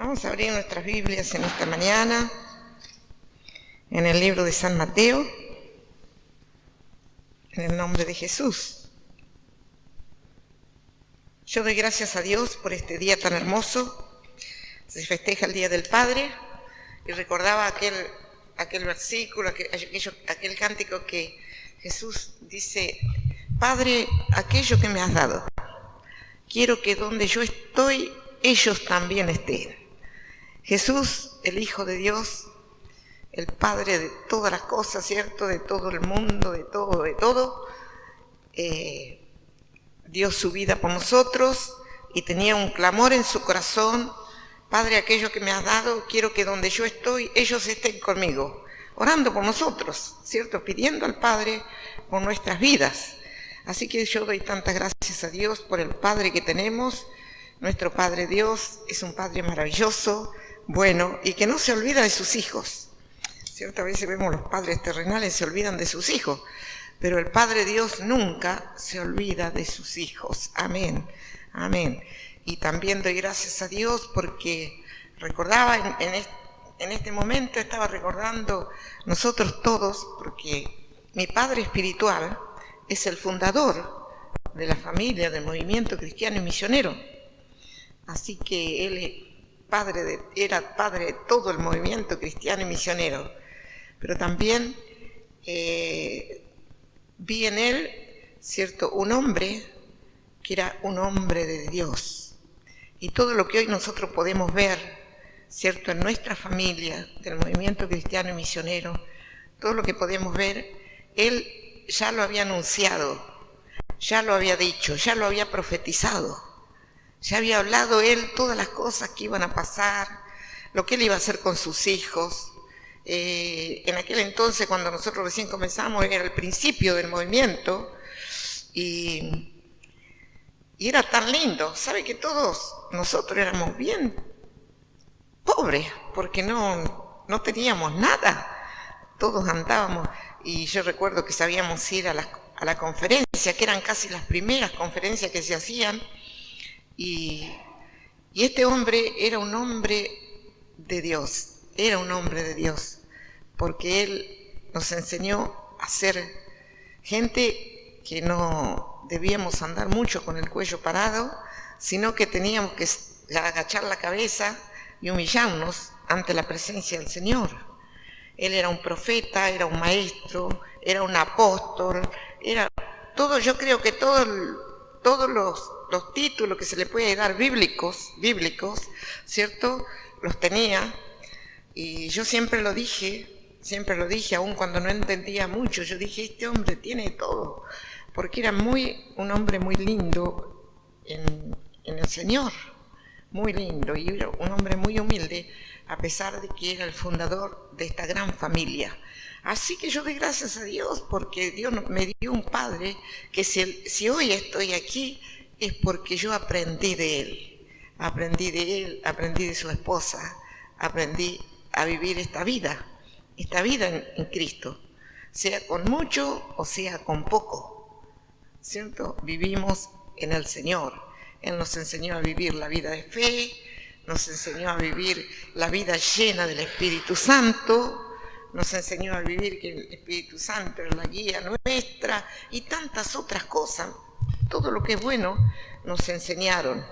Vamos a abrir nuestras Biblias en esta mañana, en el libro de San Mateo, en el nombre de Jesús. Yo doy gracias a Dios por este día tan hermoso. Se festeja el Día del Padre y recordaba aquel versículo, aquel cántico que Jesús dice: Padre, aquello que me has dado, quiero que donde yo estoy, ellos también estén. Jesús, el Hijo de Dios, el Padre de todas las cosas, ¿cierto? De todo el mundo, de todo, dio su vida por nosotros y tenía un clamor en su corazón: Padre, aquello que me has dado, quiero que donde yo estoy, ellos estén conmigo, orando por nosotros, ¿cierto? Pidiendo al Padre por nuestras vidas. Así que yo doy tantas gracias a Dios por el Padre que tenemos. Nuestro Padre Dios es un Padre maravilloso, bueno, y que no se olvida de sus hijos, ¿cierto? A veces vemos los padres terrenales se olvidan de sus hijos, pero el Padre Dios nunca se olvida de sus hijos. Amén, amén. Y también doy gracias a Dios porque recordaba en este momento, estaba recordando nosotros todos, porque mi padre espiritual es el fundador de la familia del movimiento cristiano y misionero. Así que él era padre de todo el movimiento cristiano y misionero. Pero también vi en él, ¿cierto?, un hombre que era un hombre de Dios. Y todo lo que hoy nosotros podemos ver, ¿cierto?, en nuestra familia del movimiento cristiano y misionero, todo lo que podemos ver, él ya lo había anunciado, ya lo había dicho, ya lo había profetizado. Ya había hablado él todas las cosas que iban a pasar, lo que él iba a hacer con sus hijos. En aquel entonces, cuando nosotros recién comenzamos, era el principio del movimiento y era tan lindo. Sabe que todos nosotros éramos bien pobres porque no teníamos nada. Todos andábamos, y yo recuerdo que sabíamos ir a la conferencia, que eran casi las primeras conferencias que se hacían. Y este hombre era un hombre de Dios, porque él nos enseñó a ser gente que no debíamos andar mucho con el cuello parado, sino que teníamos que agachar la cabeza y humillarnos ante la presencia del Señor. Él era un profeta, era un maestro, era un apóstol, era todo. Yo creo que todos los títulos que se le puede dar bíblicos, ¿cierto?, los tenía. Y yo siempre lo dije, aun cuando no entendía mucho, yo dije: este hombre tiene todo, porque era un hombre muy lindo en el Señor, muy lindo, y era un hombre muy humilde, a pesar de que era el fundador de esta gran familia. Así que yo doy gracias a Dios porque Dios me dio un padre que si hoy estoy aquí es porque yo aprendí de él, aprendí de su esposa, aprendí a vivir esta vida en Cristo, sea con mucho o sea con poco, ¿cierto? Vivimos en el Señor. Él nos enseñó a vivir la vida de fe, nos enseñó a vivir la vida llena del Espíritu Santo, nos enseñó a vivir que el Espíritu Santo es la guía nuestra y tantas otras cosas. Todo lo que es bueno nos enseñaron.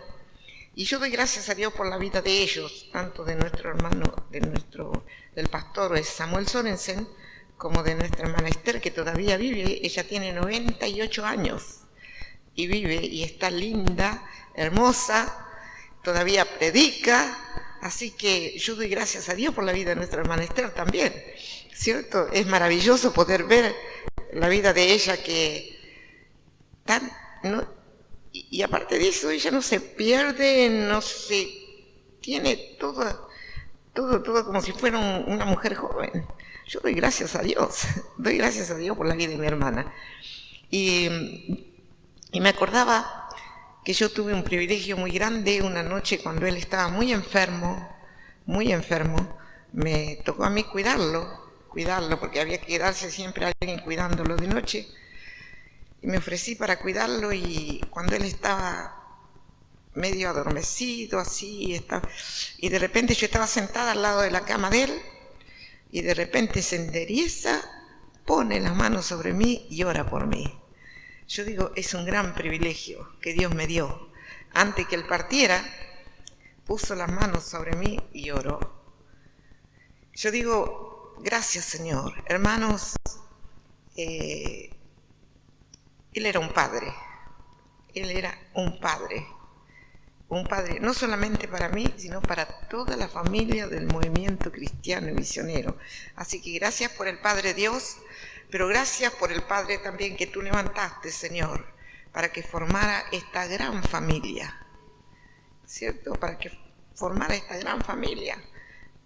Y yo doy gracias a Dios por la vida de ellos, tanto de nuestro hermano, del pastor Samuel Sorensen, como de nuestra hermana Esther, que todavía vive. Ella tiene 98 años y vive y está linda, hermosa, todavía predica. Así que yo doy gracias a Dios por la vida de nuestra hermana Esther también, ¿cierto? Es maravilloso poder ver la vida de ella, y aparte de eso, ella no se pierde, tiene todo como si fuera una mujer joven. Yo doy gracias a Dios por la vida de mi hermana. Y me acordaba que yo tuve un privilegio muy grande una noche cuando él estaba muy enfermo, me tocó a mí cuidarlo, porque había que quedarse siempre alguien cuidándolo de noche, y me ofrecí para cuidarlo. Y cuando él estaba medio adormecido, así, y de repente yo estaba sentada al lado de la cama de él, y de repente se endereza, pone las manos sobre mí y ora por mí. Yo digo, es un gran privilegio que Dios me dio. Antes que él partiera, puso las manos sobre mí y oró. Yo digo, gracias Señor. Hermanos, él era un padre. Él era un padre no solamente para mí, sino para toda la familia del movimiento cristiano y misionero. Así que gracias por el Padre Dios, pero gracias por el Padre también que tú levantaste, Señor, para que formara esta gran familia, ¿cierto? Para que formara esta gran familia.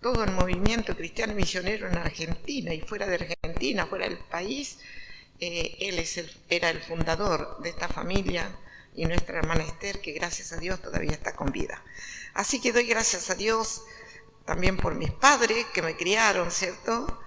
Todo el movimiento cristiano y misionero en Argentina y fuera de Argentina, fuera del país, él era el fundador de esta familia, y nuestra hermana Esther, que gracias a Dios todavía está con vida. Así que doy gracias a Dios también por mis padres que me criaron, ¿cierto?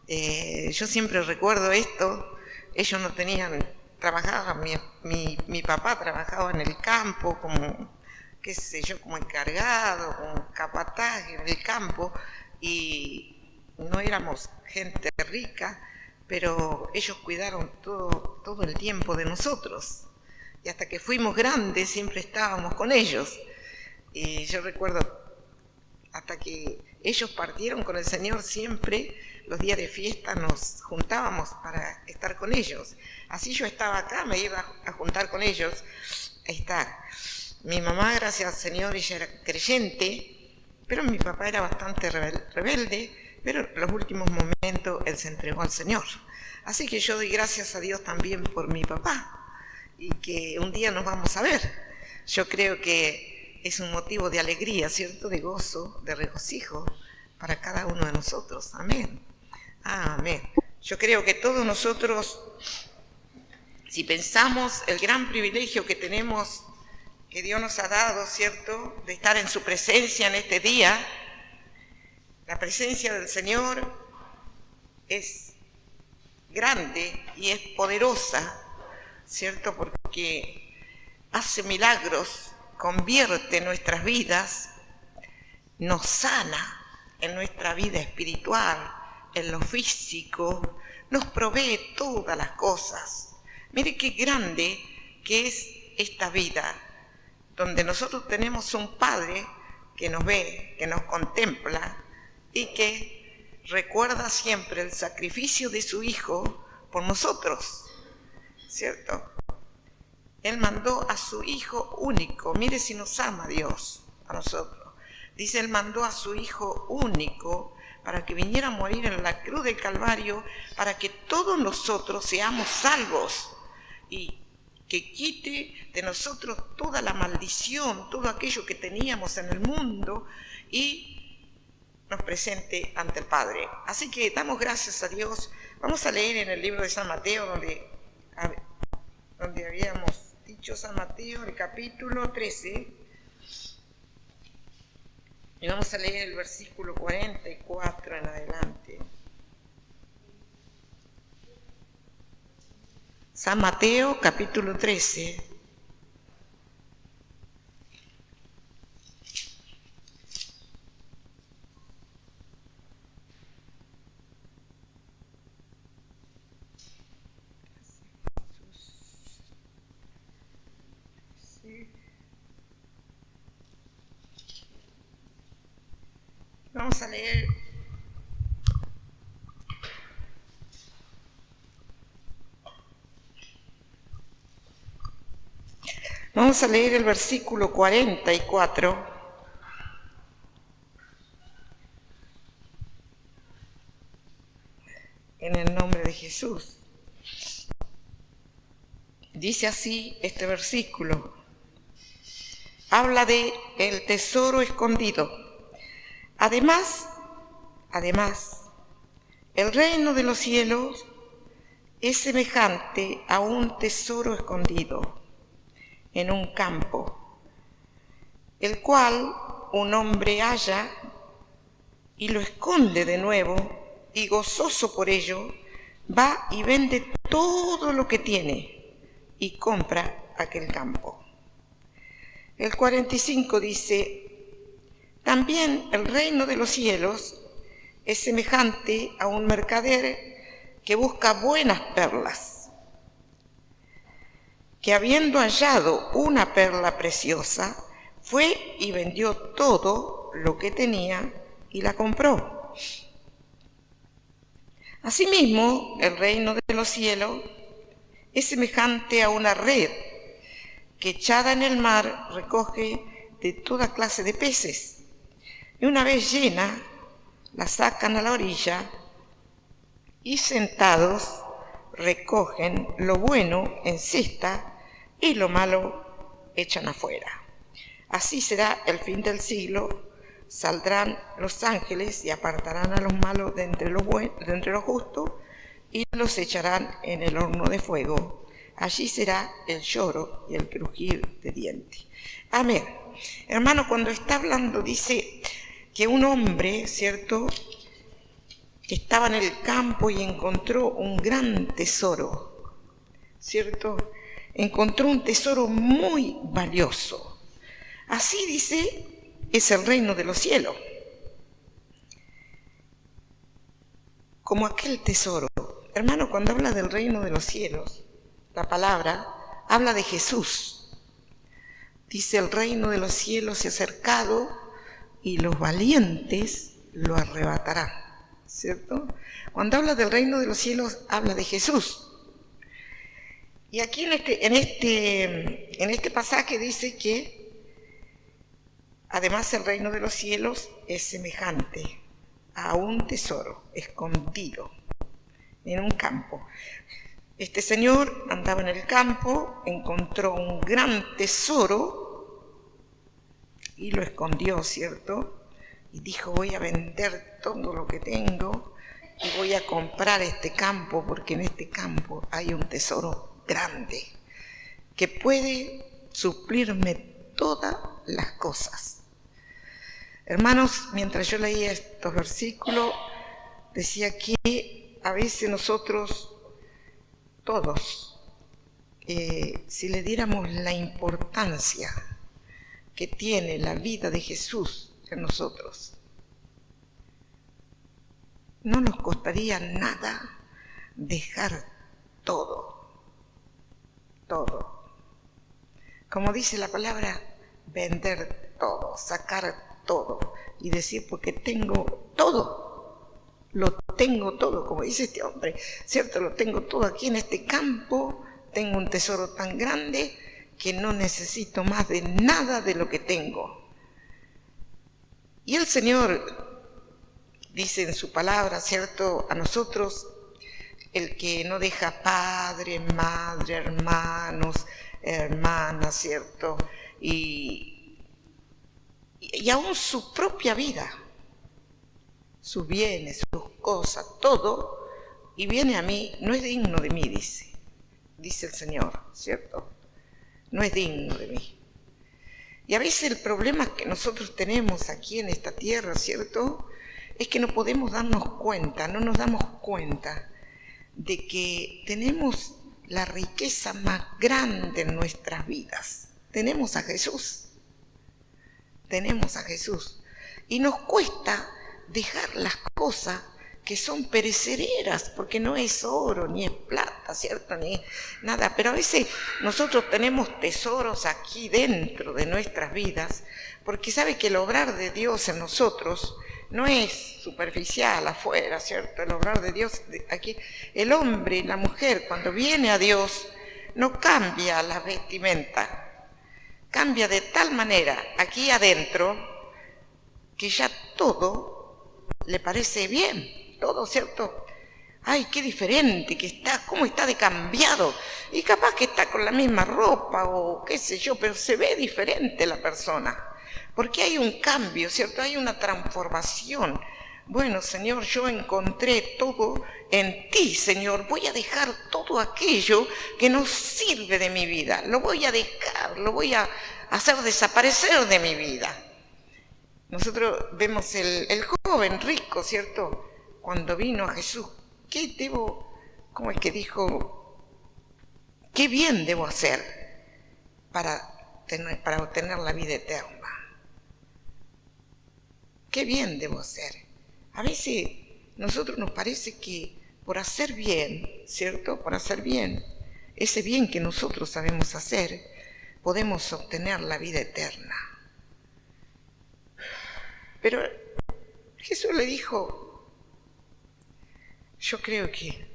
Yo siempre recuerdo esto, ellos no tenían, trabajaban, mi papá trabajaba en el campo como, qué sé yo, como encargado, como capataz en el campo, y no éramos gente rica, pero ellos cuidaron todo el tiempo de nosotros. Y hasta que fuimos grandes siempre estábamos con ellos. Y yo recuerdo, hasta que ellos partieron con el Señor, siempre los días de fiesta nos juntábamos para estar con ellos. Así yo estaba acá, me iba a juntar con ellos, a estar. Mi mamá, gracias al Señor, ella era creyente, pero mi papá era bastante rebelde, pero en los últimos momentos él se entregó al Señor. Así que yo doy gracias a Dios también por mi papá, y que un día nos vamos a ver. Yo creo que es un motivo de alegría, ¿cierto? De gozo, de regocijo para cada uno de nosotros. Amén. Amén. Yo creo que todos nosotros, si pensamos el gran privilegio que tenemos, que Dios nos ha dado, ¿cierto? De estar en su presencia en este día, la presencia del Señor es grande y es poderosa, ¿cierto? Porque hace milagros, convierte nuestras vidas, nos sana en nuestra vida espiritual, en lo físico, nos provee todas las cosas. Mire qué grande que es esta vida, donde nosotros tenemos un Padre que nos ve, que nos contempla y que recuerda siempre el sacrificio de su Hijo por nosotros, ¿cierto? Él mandó a su Hijo único. Mire si nos ama Dios a nosotros. Dice, Él mandó a su Hijo único para que viniera a morir en la cruz del Calvario, para que todos nosotros seamos salvos y que quite de nosotros toda la maldición, todo aquello que teníamos en el mundo y nos presente ante el Padre. Así que damos gracias a Dios. Vamos a leer en el libro de San Mateo, donde habíamos dicho, San Mateo, el capítulo 13, y vamos a leer el versículo 44 en adelante. San Mateo, capítulo 13. Vamos a leer el versículo 44 en el nombre de Jesús. Dice así este versículo. Habla de el tesoro escondido. Además, el reino de los cielos es semejante a un tesoro escondido en un campo, el cual un hombre halla y lo esconde de nuevo, y gozoso por ello, va y vende todo lo que tiene y compra aquel campo. El 45 dice: también el reino de los cielos es semejante a un mercader que busca buenas perlas, que habiendo hallado una perla preciosa, fue y vendió todo lo que tenía y la compró. Asimismo, el reino de los cielos es semejante a una red que echada en el mar recoge de toda clase de peces. Y una vez llena, la sacan a la orilla y sentados recogen lo bueno en cesta y lo malo echan afuera. Así será el fin del siglo. Saldrán los ángeles y apartarán a los malos de entre los justos y los echarán en el horno de fuego. Allí será el lloro y el crujir de dientes. Amén. Hermano, cuando está hablando dice que un hombre, ¿cierto?, estaba en el campo y encontró un gran tesoro, ¿cierto? Encontró un tesoro muy valioso. Así dice, es el reino de los cielos. Como aquel tesoro. Hermano, cuando habla del reino de los cielos, la palabra habla de Jesús. Dice: el reino de los cielos se ha acercado y los valientes lo arrebatarán, ¿cierto? Cuando habla del reino de los cielos, habla de Jesús. Y aquí en este pasaje dice que además el reino de los cielos es semejante a un tesoro escondido en un campo. Este señor andaba en el campo, encontró un gran tesoro y lo escondió, ¿cierto? Y dijo: voy a vender todo lo que tengo y voy a comprar este campo, porque en este campo hay un tesoro grande que puede suplirme todas las cosas. Hermanos, mientras yo leía estos versículos, decía que a veces nosotros, todos, si le diéramos la importancia que tiene la vida de Jesús en nosotros, no nos costaría nada dejar todo, todo. Como dice la palabra, vender todo, sacar todo y decir: porque tengo todo, lo tengo todo, como dice este hombre, ¿cierto? Lo tengo todo aquí en este campo, tengo un tesoro tan grande que no necesito más de nada de lo que tengo. Y el Señor dice en su palabra, ¿cierto?, a nosotros: el que no deja padre, madre, hermanos, hermanas, ¿cierto?, y aún su propia vida, sus bienes, sus cosas, todo, y viene a mí, no es digno de mí, dice el Señor, ¿cierto? No es digno de mí. Y a veces el problema que nosotros tenemos aquí en esta tierra, ¿cierto?, es que no podemos darnos cuenta, no nos damos cuenta de que tenemos la riqueza más grande en nuestras vidas. Tenemos a Jesús. Tenemos a Jesús. Y nos cuesta dejar las cosas que son perecederas, porque no es oro, ni es plata, ¿cierto?, ni nada. Pero a veces nosotros tenemos tesoros aquí dentro de nuestras vidas, porque sabe que el obrar de Dios en nosotros no es superficial afuera, ¿cierto? El obrar de Dios aquí, el hombre y la mujer, cuando viene a Dios, no cambia la vestimenta, cambia de tal manera aquí adentro que ya todo le parece bien, todo, ¿cierto? Ay, qué diferente que está, cómo está de cambiado. Y capaz que está con la misma ropa o qué sé yo, pero se ve diferente la persona. Porque hay un cambio, ¿cierto? Hay una transformación. Bueno, Señor, yo encontré todo en ti, Señor. Voy a dejar todo aquello que no sirve de mi vida. Lo voy a dejar, lo voy a hacer desaparecer de mi vida. Nosotros vemos el joven rico, ¿cierto? Cuando vino a Jesús, ¿cómo es que dijo? ¿Qué bien debo hacer para obtener la vida eterna. ¿Qué bien debo hacer? A veces a nosotros nos parece que por hacer bien, ¿cierto? Por hacer bien, ese bien que nosotros sabemos hacer, podemos obtener la vida eterna. Pero Jesús le dijo, yo creo que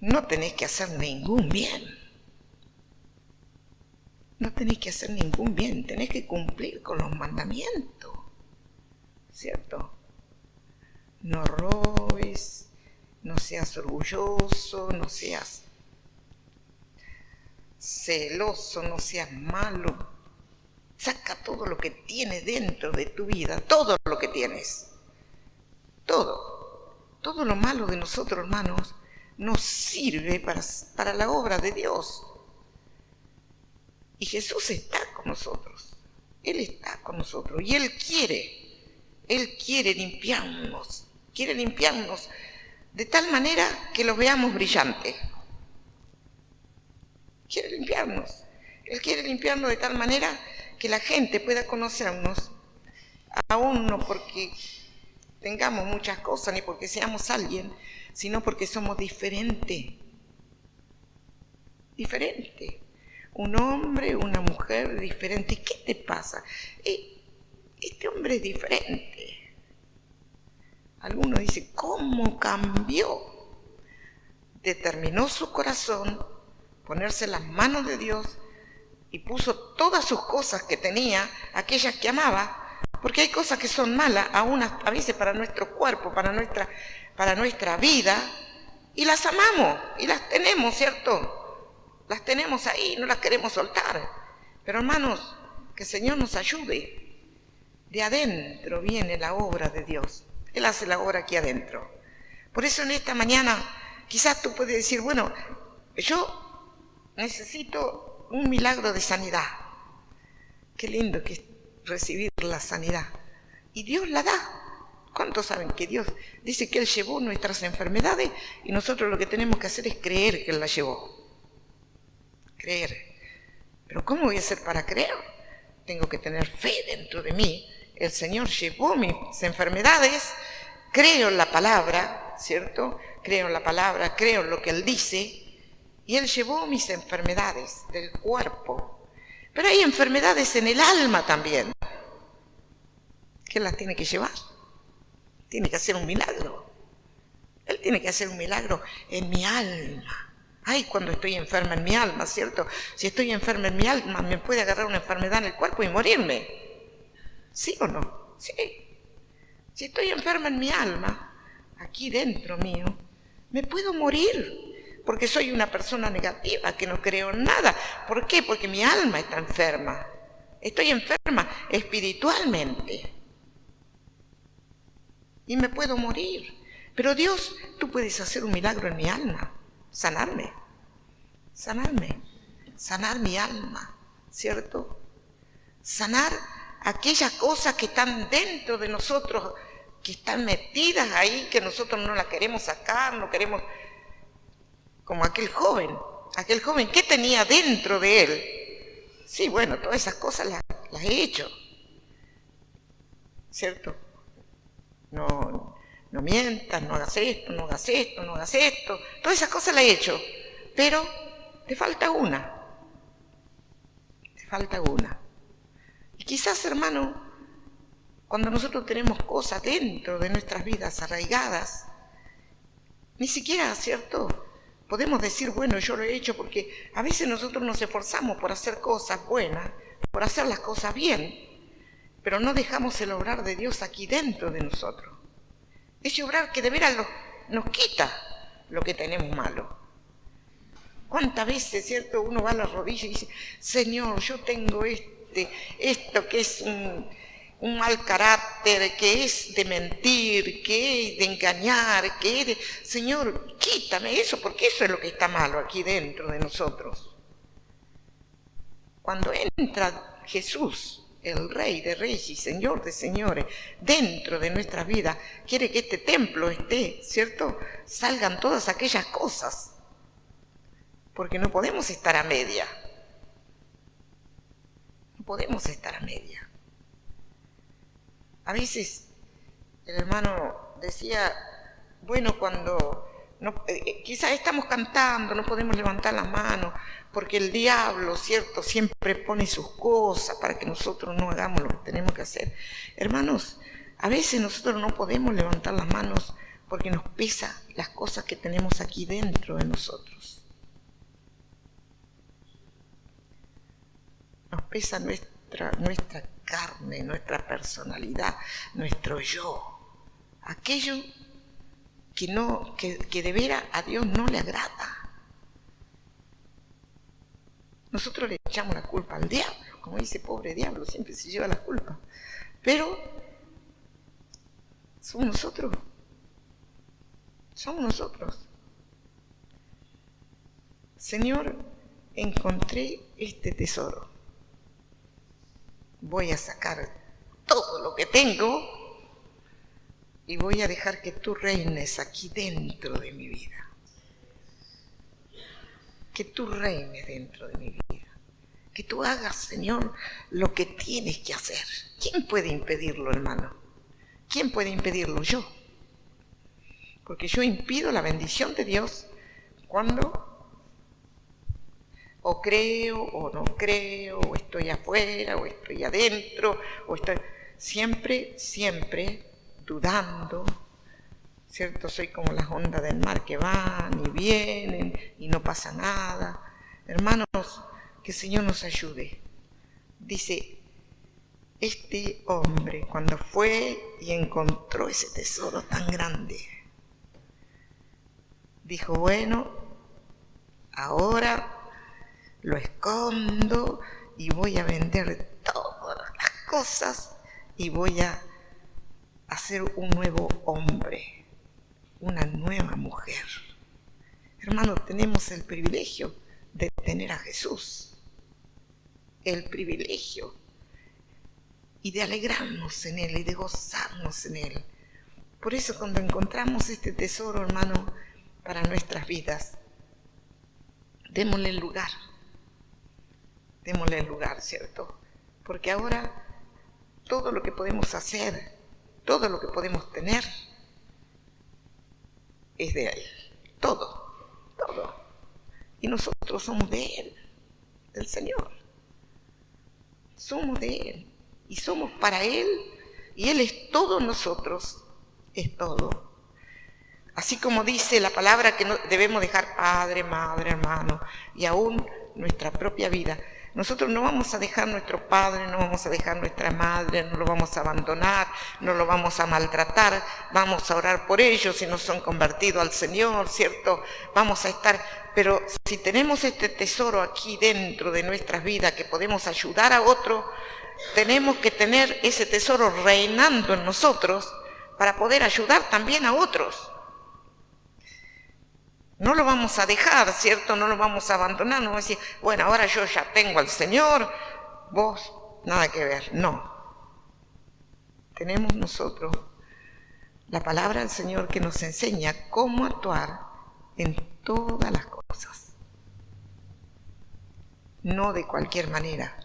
no tenés que hacer ningún bien. No tenés que hacer ningún bien, tenés que cumplir con los mandamientos, ¿cierto? No robes, no seas orgulloso, no seas celoso, no seas malo. Saca todo lo que tienes dentro de tu vida, todo lo que tienes. Todo lo malo de nosotros, hermanos, nos sirve para la obra de Dios. Y Jesús está con nosotros. Él está con nosotros y Él quiere limpiarnos de tal manera que los veamos brillantes. Quiere limpiarnos. Él quiere limpiarnos de tal manera que la gente pueda conocernos, aún no porque tengamos muchas cosas ni porque seamos alguien, sino porque somos diferentes. Un hombre, una mujer diferente. ¿Qué te pasa? Este hombre es diferente. Algunos dicen, ¿cómo cambió? Determinó su corazón ponerse en las manos de Dios y puso todas sus cosas que tenía, aquellas que amaba, porque hay cosas que son malas, a veces para nuestro cuerpo, para nuestra vida, y las amamos, y las tenemos, ¿cierto? Las tenemos ahí, no las queremos soltar. Pero hermanos, que el Señor nos ayude. De adentro viene la obra de Dios. Él hace la obra aquí adentro. Por eso en esta mañana, quizás tú puedes decir, bueno, yo necesito un milagro de sanidad. Qué lindo que es recibir la sanidad. Y Dios la da. ¿Cuántos saben que Dios dice que Él llevó nuestras enfermedades y nosotros lo que tenemos que hacer es creer que Él las llevó? Creer. Pero ¿cómo voy a hacer para creer? Tengo que tener fe dentro de mí. El Señor llevó mis enfermedades, creo en la palabra, ¿cierto? Creo en la palabra, creo en lo que Él dice, y Él llevó mis enfermedades del cuerpo. Pero hay enfermedades en el alma también, que Él las tiene que llevar. Tiene que hacer un milagro. Él tiene que hacer un milagro en mi alma. Ay, cuando estoy enferma en mi alma, ¿cierto? Si estoy enferma en mi alma, me puede agarrar una enfermedad en el cuerpo y morirme. ¿Sí o no? Sí. Si estoy enferma en mi alma, aquí dentro mío, me puedo morir, porque soy una persona negativa, que no creo en nada. ¿Por qué? Porque mi alma está enferma. Estoy enferma espiritualmente. Y me puedo morir. Pero Dios, tú puedes hacer un milagro en mi alma. Sanar mi alma, ¿cierto? Sanar aquellas cosas que están dentro de nosotros, que están metidas ahí, que nosotros no las queremos sacar, no queremos, como aquel joven, ¿qué tenía dentro de él? Sí, bueno, todas esas cosas las he hecho, ¿cierto? No mientas, no hagas esto, no hagas esto, no hagas esto. Todas esas cosas las he hecho. Pero te falta una. Y quizás, hermano, cuando nosotros tenemos cosas dentro de nuestras vidas arraigadas, ni siquiera, ¿cierto? Podemos decir, bueno, yo lo he hecho porque a veces nosotros nos esforzamos por hacer cosas buenas, por hacer las cosas bien, pero no dejamos el obrar de Dios aquí dentro de nosotros. Ese obrar que de veras nos quita lo que tenemos malo. ¿Cuántas veces, cierto, uno va a la rodilla y dice, Señor, yo tengo esto que es un mal carácter, que es de mentir, que es de engañar, que es de... Señor, quítame eso, porque eso es lo que está malo aquí dentro de nosotros. Cuando entra Jesús, el Rey de Reyes y Señor de Señores, dentro de nuestras vidas, quiere que este templo esté, ¿cierto? Salgan todas aquellas cosas, porque no podemos estar a media. podemos estar a media. A veces el hermano decía, bueno, cuando quizás estamos cantando, no podemos levantar las manos, porque el diablo, ¿cierto?, siempre pone sus cosas para que nosotros no hagamos lo que tenemos que hacer. Hermanos, a veces nosotros no podemos levantar las manos porque nos pesa las cosas que tenemos aquí dentro de nosotros. Nos pesa nuestra carne, nuestra personalidad, nuestro yo. Aquello que de veras a Dios no le agrada. Nosotros le echamos la culpa al diablo, como dice, pobre diablo, siempre se lleva la culpa. Pero somos nosotros. Señor, encontré este tesoro. Voy a sacar todo lo que tengo y voy a dejar que tú reines aquí dentro de mi vida. Que tú reines dentro de mi vida. Que tú hagas, Señor, lo que tienes que hacer. ¿Quién puede impedirlo, hermano? ¿Quién puede impedirlo? Yo. Porque yo impido la bendición de Dios cuando o creo o no creo, o estoy afuera, o estoy adentro, o estoy siempre dudando, ¿cierto? Soy como las ondas del mar que van y vienen y no pasa nada. Hermanos, que el Señor nos ayude. Dice, este hombre cuando fue y encontró ese tesoro tan grande, dijo, bueno, ahora lo escondo y voy a vender todas las cosas y voy a hacer un nuevo hombre, una nueva mujer. Hermanos, tenemos el privilegio de tener a Jesús, el privilegio, y de alegrarnos en Él y de gozarnos en Él. Por eso cuando encontramos este tesoro, hermano, para nuestras vidas, démosle el lugar, ¿cierto? Porque ahora todo lo que podemos hacer, todo lo que podemos tener, es de Él. Todo. Y nosotros somos de Él, del Señor. Somos de Él. Y somos para Él. Y Él es todo nosotros. Es todo. Así como dice la palabra que debemos dejar padre, madre, hermano, y aún nuestra propia vida. Nosotros no vamos a dejar nuestro padre, no vamos a dejar nuestra madre, no lo vamos a abandonar, no lo vamos a maltratar, vamos a orar por ellos si no son convertidos al Señor, ¿cierto? Vamos a estar, pero si tenemos este tesoro aquí dentro de nuestras vidas que podemos ayudar a otro, tenemos que tener ese tesoro reinando en nosotros para poder ayudar también a otros. No lo vamos a dejar, ¿cierto? No lo vamos a abandonar, no vamos a decir, bueno, ahora yo ya tengo al Señor, vos nada que ver. No. Tenemos nosotros la palabra del Señor que nos enseña cómo actuar en todas las cosas. No de cualquier manera.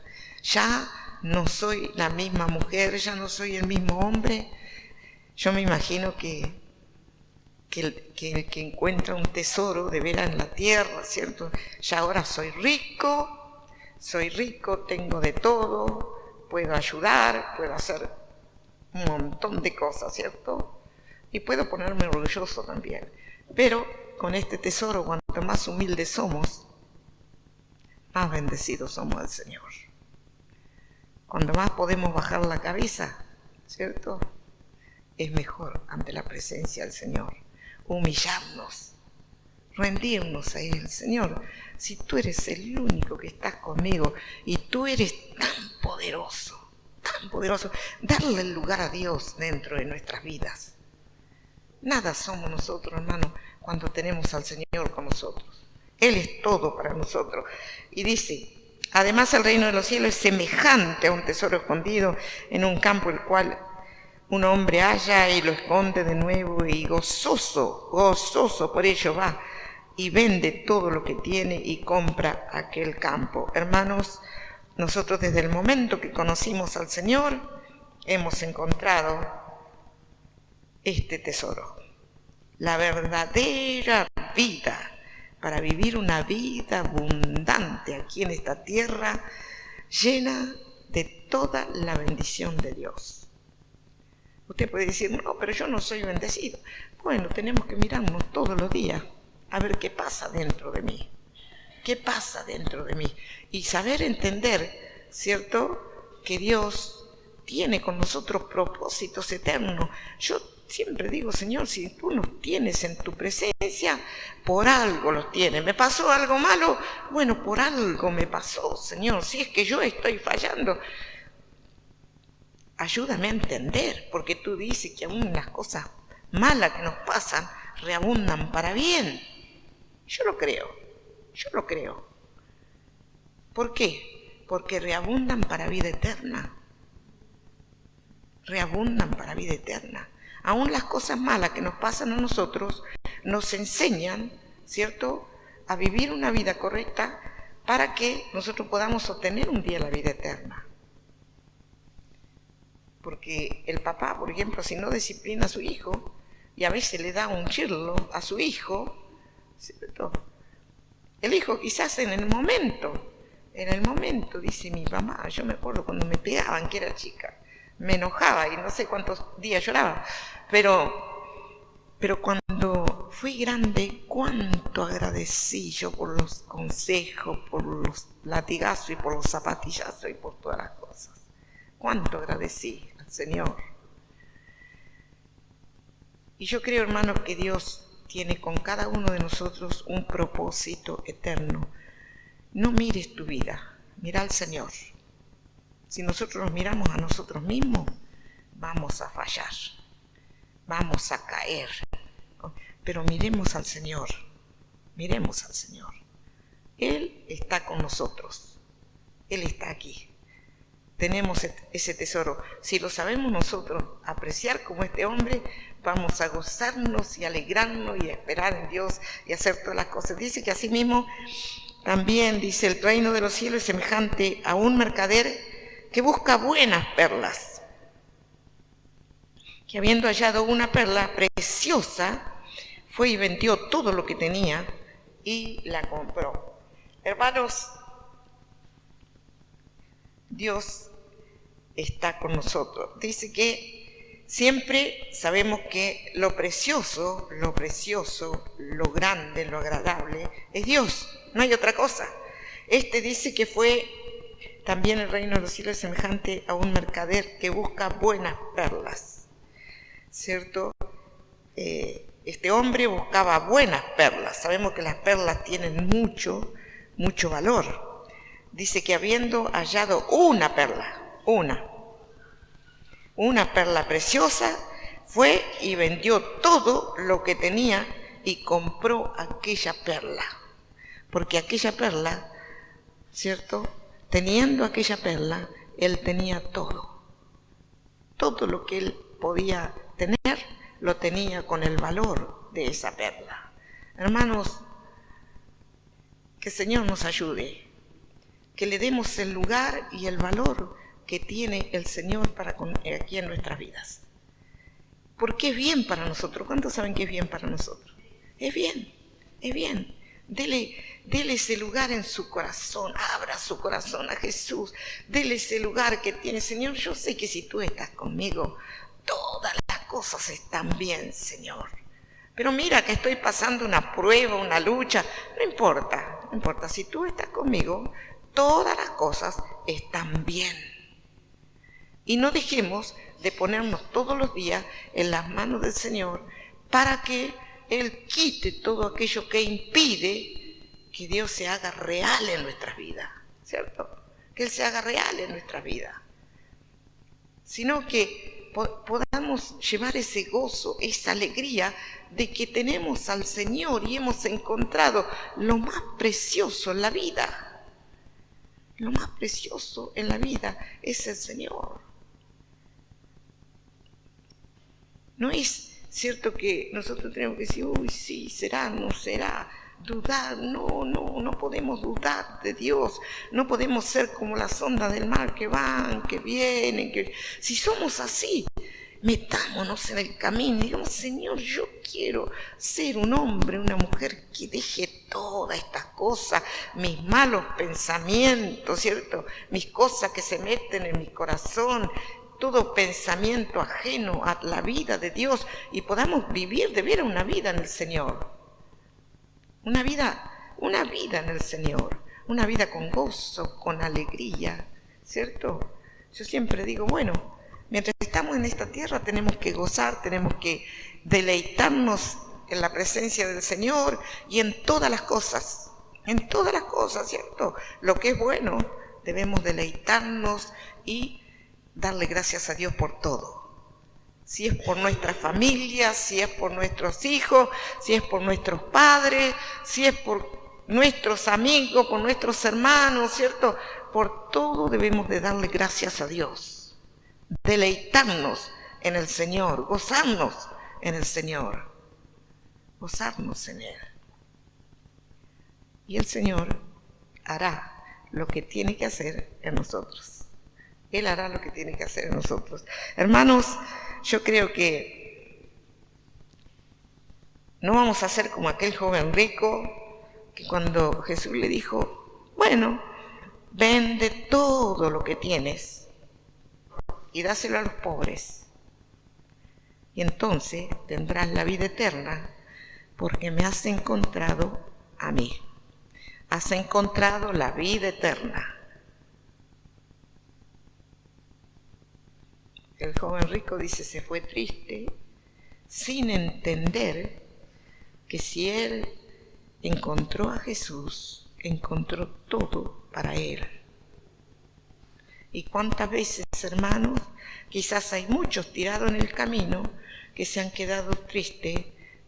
Ya no soy la misma mujer, ya no soy el mismo hombre. Yo me imagino que el que encuentra un tesoro de veras en la tierra, ¿cierto? Ya ahora soy rico, tengo de todo, puedo ayudar, puedo hacer un montón de cosas, ¿cierto? Y puedo ponerme orgulloso también. Pero con este tesoro, cuanto más humildes somos, más bendecidos somos del Señor. Cuando más podemos bajar la cabeza, ¿cierto? Es mejor ante la presencia del Señor. Humillarnos, rendirnos a Él. Señor, si tú eres el único que estás conmigo y tú eres tan poderoso, darle el lugar a Dios dentro de nuestras vidas. Nada somos nosotros, hermano, cuando tenemos al Señor con nosotros. Él es todo para nosotros. Y dice, además el reino de los cielos es semejante a un tesoro escondido en un campo, el cual un hombre halla y lo esconde de nuevo y gozoso por ello va y vende todo lo que tiene y compra aquel campo. Hermanos, nosotros desde el momento que conocimos al Señor, hemos encontrado este tesoro, la verdadera vida, para vivir una vida abundante aquí en esta tierra, llena de toda la bendición de Dios. Usted puede decir, no, pero yo no soy bendecido. Bueno, tenemos que mirarnos todos los días a ver qué pasa dentro de mí. ¿Qué pasa dentro de mí? Y saber entender, ¿cierto?, que Dios tiene con nosotros propósitos eternos. Yo siempre digo, Señor, si tú nos tienes en tu presencia, por algo los tienes. ¿Me pasó algo malo? Bueno, por algo me pasó, Señor. Si es que yo estoy fallando, ayúdame a entender, porque tú dices que aún las cosas malas que nos pasan reabundan para bien. Yo lo creo. ¿Por qué? Porque reabundan para vida eterna. Reabundan para vida eterna. Aún las cosas malas que nos pasan a nosotros nos enseñan, ¿cierto?, a vivir una vida correcta para que nosotros podamos obtener un día la vida eterna. Porque el papá, por ejemplo, si no disciplina a su hijo y a veces le da un chirlo a su hijo, ¿cierto?, el hijo quizás en el momento, dice mi mamá, yo me acuerdo cuando me pegaban, que era chica, me enojaba y no sé cuántos días lloraba, pero cuando fui grande, cuánto agradecí yo por los consejos, por los latigazos y por los zapatillazos y por todas las cosas. Cuánto agradecí al Señor. Y yo creo, hermanos, que Dios tiene con cada uno de nosotros un propósito eterno. No mires tu vida, mira al Señor. Si nosotros nos miramos a nosotros mismos, vamos a fallar, vamos a caer. Pero miremos al Señor. Él está con nosotros, Él está aquí. Tenemos ese tesoro. Si lo sabemos nosotros apreciar como este hombre, vamos a gozarnos y alegrarnos y a esperar en Dios y hacer todas las cosas. Dice que así mismo también, dice, el reino de los cielos es semejante a un mercader que busca buenas perlas, que habiendo hallado una perla preciosa, fue y vendió todo lo que tenía y la compró. Hermanos, Dios está con nosotros. Dice que siempre sabemos que lo precioso, lo grande, lo agradable es Dios, no hay otra cosa. Dice que fue también el reino de los cielos semejante a un mercader que busca buenas perlas, ¿cierto? Este hombre buscaba buenas perlas. Sabemos que las perlas tienen mucho valor. Dice que habiendo hallado una perla preciosa, fue y vendió todo lo que tenía y compró aquella perla. Porque aquella perla, ¿cierto?, teniendo aquella perla, él tenía todo. Todo lo que él podía tener, lo tenía con el valor de esa perla. Hermanos, que el Señor nos ayude, que le demos el lugar y el valor que tiene el Señor aquí en nuestras vidas. Porque es bien para nosotros. ¿Cuántos saben que es bien para nosotros? Es bien. Dele ese lugar en su corazón, abra su corazón a Jesús, dele ese lugar que tiene. Señor, yo sé que si tú estás conmigo, todas las cosas están bien, Señor. Pero mira que estoy pasando una prueba, una lucha, no importa, si tú estás conmigo, todas las cosas están bien. Y no dejemos de ponernos todos los días en las manos del Señor para que Él quite todo aquello que impide que Dios se haga real en nuestras vidas, ¿cierto? Que Él se haga real en nuestras vidas. Sino que podamos llevar ese gozo, esa alegría de que tenemos al Señor y hemos encontrado lo más precioso en la vida. Lo más precioso en la vida es el Señor. No es cierto que nosotros tenemos que decir, uy, sí, será, no será. dudar. No podemos dudar de Dios. No podemos ser como las ondas del mar que van, que vienen. Si somos así, metámonos en el camino y digamos, Señor, yo quiero ser un hombre, una mujer que deje todas estas cosas, mis malos pensamientos, ¿cierto? Mis cosas que se meten en mi corazón, todo pensamiento ajeno a la vida de Dios, y podamos vivir de veras una vida en el Señor. Una vida en el Señor, una vida con gozo, con alegría, ¿cierto? Yo siempre digo, bueno, mientras estamos en esta tierra tenemos que gozar, tenemos que deleitarnos en la presencia del Señor y en todas las cosas, ¿cierto? Lo que es bueno, debemos deleitarnos y darle gracias a Dios por todo. Si es por nuestra familia, si es por nuestros hijos, si es por nuestros padres, si es por nuestros amigos, por nuestros hermanos, ¿cierto? Por todo debemos de darle gracias a Dios. Deleitarnos en el Señor, gozarnos en el Señor, gozarnos en Él. Y el Señor hará lo que tiene que hacer en nosotros. Él hará lo que tiene que hacer en nosotros. Hermanos, yo creo que no vamos a ser como aquel joven rico que cuando Jesús le dijo, bueno, vende todo lo que tienes y dáselo a los pobres. Y entonces tendrás la vida eterna porque me has encontrado a mí. Has encontrado la vida eterna. El joven rico dice, se fue triste, sin entender que si él encontró a Jesús, encontró todo para él. ¿Y cuántas veces, hermanos? Quizás hay muchos tirados en el camino que se han quedado tristes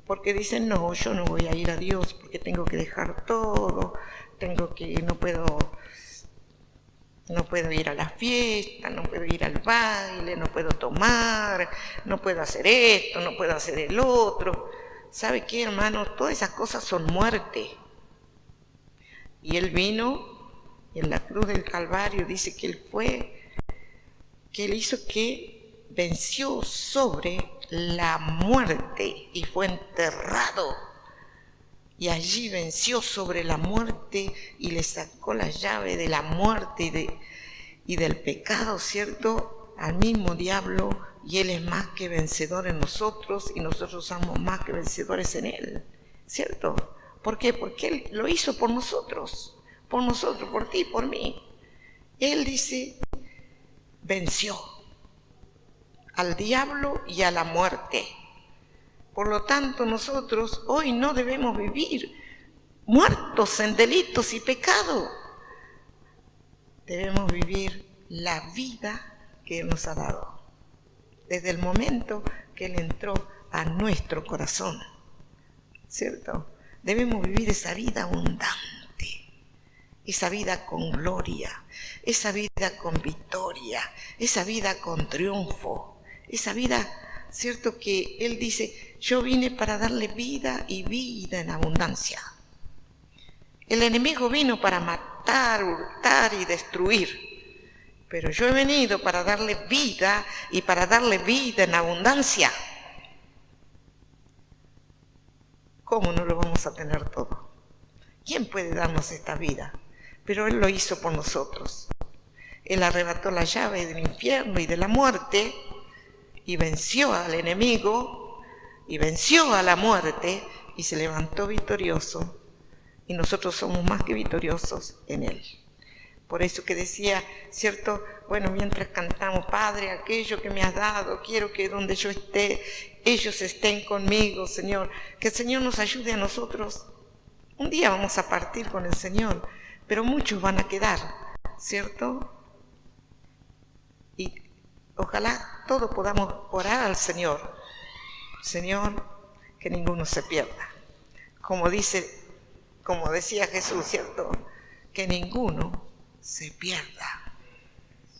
porque dicen, no, yo no voy a ir a Dios porque tengo que dejar todo, no puedo ir a la fiesta, no puedo ir al baile, no puedo tomar, no puedo hacer esto, no puedo hacer el otro. ¿Sabe qué, hermano? Todas esas cosas son muerte. Y Él vino, y en la cruz del Calvario dice que Él hizo que venció sobre la muerte y fue enterrado. Y allí venció sobre la muerte y le sacó la llave de la muerte y del pecado, ¿cierto? Al mismo diablo, y Él es más que vencedor en nosotros y nosotros somos más que vencedores en Él, ¿cierto? ¿Por qué? Porque Él lo hizo por nosotros, por ti, por mí. Él dice, venció al diablo y a la muerte. Por lo tanto, nosotros hoy no debemos vivir muertos en delitos y pecado. Debemos vivir la vida que Él nos ha dado, desde el momento que Él entró a nuestro corazón, ¿cierto? Debemos vivir esa vida abundante, esa vida con gloria, esa vida con victoria, esa vida con triunfo, esa vida, ¿cierto? Que Él dice, yo vine para darle vida y vida en abundancia. El enemigo vino para matar, hurtar y destruir, pero yo he venido para darle vida y para darle vida en abundancia. ¿Cómo no lo vamos a tener todo? ¿Quién puede darnos esta vida? Pero Él lo hizo por nosotros. Él arrebató la llave del infierno y de la muerte y venció al enemigo y venció a la muerte y se levantó victorioso, y nosotros somos más que victoriosos en Él. Por eso que decía, ¿cierto? Bueno, mientras cantamos, Padre, aquello que me has dado, quiero que donde yo esté, ellos estén conmigo, Señor. Que el Señor nos ayude a nosotros. Un día vamos a partir con el Señor, pero muchos van a quedar, ¿cierto? Y ojalá todos podamos orar al Señor. Señor, que ninguno se pierda. Como decía Jesús, ¿cierto? Que ninguno se pierda.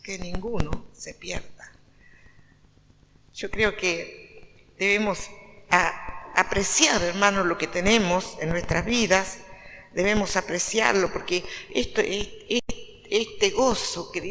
Que ninguno se pierda. Yo creo que debemos apreciar, hermanos, lo que tenemos en nuestras vidas. Debemos apreciarlo, porque este gozo que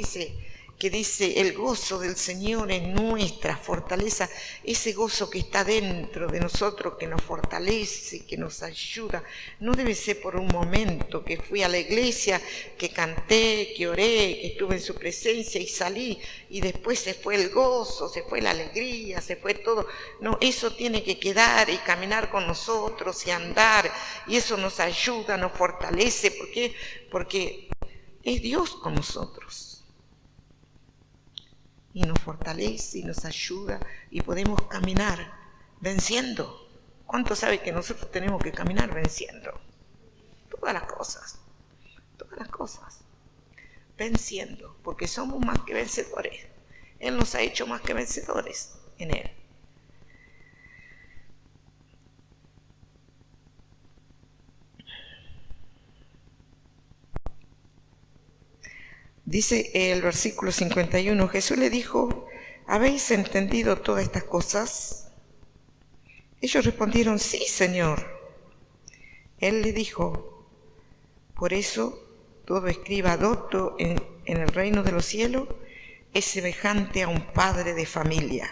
dice el gozo del Señor es nuestra fortaleza, ese gozo que está dentro de nosotros, que nos fortalece, que nos ayuda. No debe ser por un momento que fui a la iglesia, que canté, que oré, que estuve en su presencia y salí, y después se fue el gozo, se fue la alegría, se fue todo. No, eso tiene que quedar y caminar con nosotros y andar, y eso nos ayuda, nos fortalece. ¿Por qué? Porque es Dios con nosotros. Y nos fortalece y nos ayuda y podemos caminar venciendo. ¿Cuánto sabe que nosotros tenemos que caminar venciendo? Todas las cosas, venciendo, porque somos más que vencedores. Él nos ha hecho más que vencedores en Él. Dice el versículo 51, Jesús le dijo, ¿habéis entendido todas estas cosas? Ellos respondieron, sí, Señor. Él le dijo, por eso todo escriba docto en el reino de los cielos es semejante a un padre de familia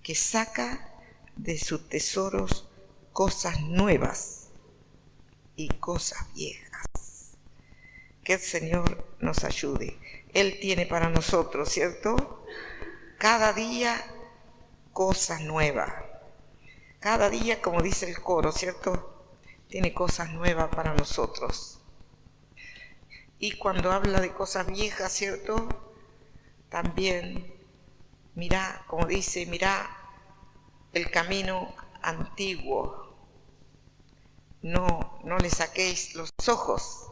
que saca de sus tesoros cosas nuevas y cosas viejas. Que el Señor nos ayude. Él tiene para nosotros, ¿cierto? Cada día cosas nuevas. Cada día, como dice el coro, ¿cierto? Tiene cosas nuevas para nosotros. Y cuando habla de cosas viejas, ¿cierto? También, mirá, como dice, mirá el camino antiguo. No le saquéis los ojos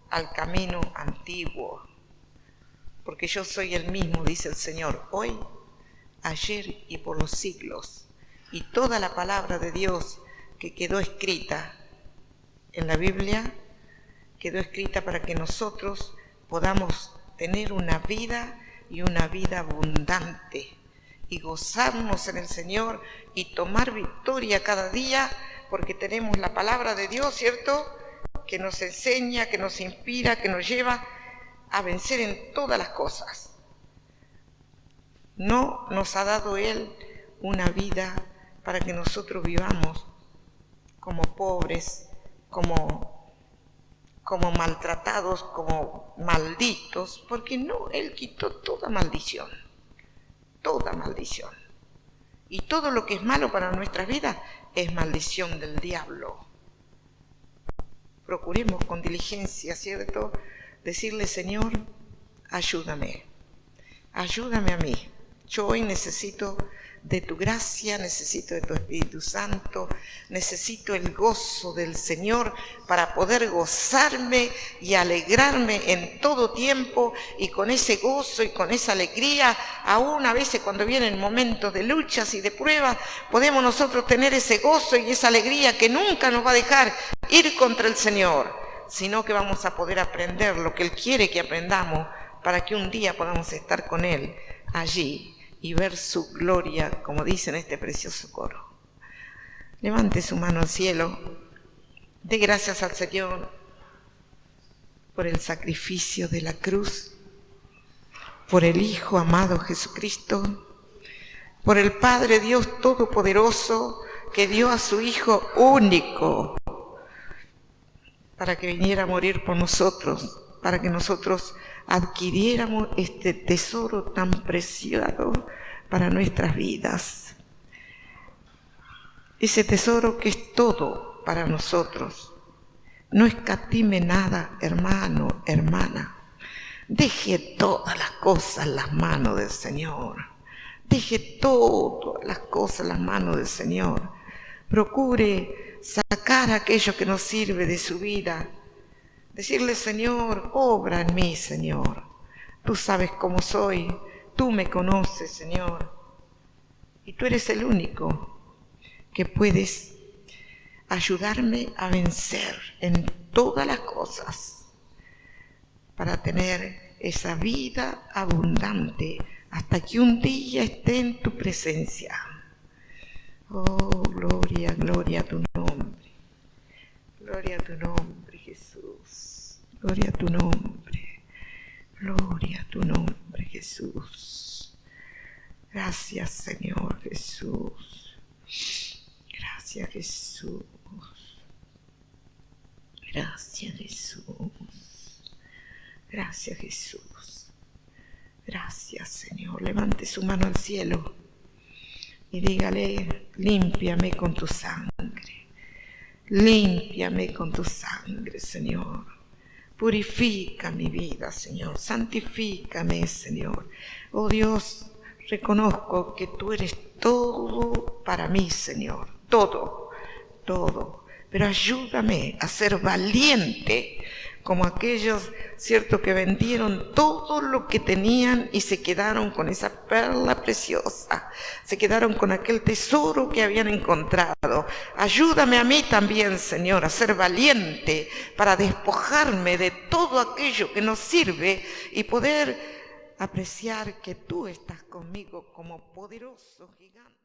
al camino antiguo, porque yo soy el mismo, dice el Señor, hoy, ayer y por los siglos. Y toda la palabra de Dios que quedó escrita en la Biblia, quedó escrita para que nosotros podamos tener una vida y una vida abundante y gozarnos en el Señor y tomar victoria cada día, porque tenemos la palabra de Dios, ¿cierto?, que nos enseña, que nos inspira, que nos lleva a vencer en todas las cosas. No nos ha dado Él una vida para que nosotros vivamos como pobres, como maltratados, como malditos, porque no, Él quitó toda maldición. Y todo lo que es malo para nuestras vidas es maldición del diablo. Procuremos con diligencia, ¿cierto?, decirle, Señor, ayúdame a mí. Yo hoy necesito de tu gracia, necesito de tu Espíritu Santo, necesito el gozo del Señor para poder gozarme y alegrarme en todo tiempo, y con ese gozo y con esa alegría, aún a veces cuando vienen momentos de luchas y de pruebas, podemos nosotros tener ese gozo y esa alegría que nunca nos va a dejar ir contra el Señor, sino que vamos a poder aprender lo que Él quiere que aprendamos para que un día podamos estar con Él allí y ver su gloria, como dice en este precioso coro. Levante su mano al cielo, dé gracias al Señor por el sacrificio de la cruz, por el Hijo amado Jesucristo, por el Padre Dios Todopoderoso que dio a su Hijo único para que viniera a morir por nosotros, para que nosotros adquiriéramos este tesoro tan preciado para nuestras vidas. Ese tesoro que es todo para nosotros. No escatime nada, hermano, hermana. Deje todas las cosas en las manos del Señor. Deje todas las cosas en las manos del Señor. Procure sacar aquello que nos sirve de su vida. Decirle, Señor, obra en mí, Señor. Tú sabes cómo soy, tú me conoces, Señor. Y tú eres el único que puedes ayudarme a vencer en todas las cosas para tener esa vida abundante hasta que un día esté en tu presencia. Oh, gloria, gloria a tu nombre. Gloria a tu nombre, Jesús. Gloria a tu nombre. Gloria a tu nombre, Jesús. Gracias, Señor Jesús. Gracias, Jesús. Gracias, Jesús. Gracias, Jesús. Gracias, Señor. Levante su mano al cielo y dígale: límpiame con tu sangre. Límpiame con tu sangre, Señor. Purifica mi vida, Señor. Santifícame, Señor. Oh Dios, reconozco que tú eres todo para mí, Señor. Todo, todo. Pero ayúdame a ser valiente como aquellos, cierto, que vendieron todo lo que tenían y se quedaron con esa perla preciosa, se quedaron con aquel tesoro que habían encontrado. Ayúdame a mí también, Señor, a ser valiente para despojarme de todo aquello que no sirve y poder apreciar que tú estás conmigo como poderoso gigante.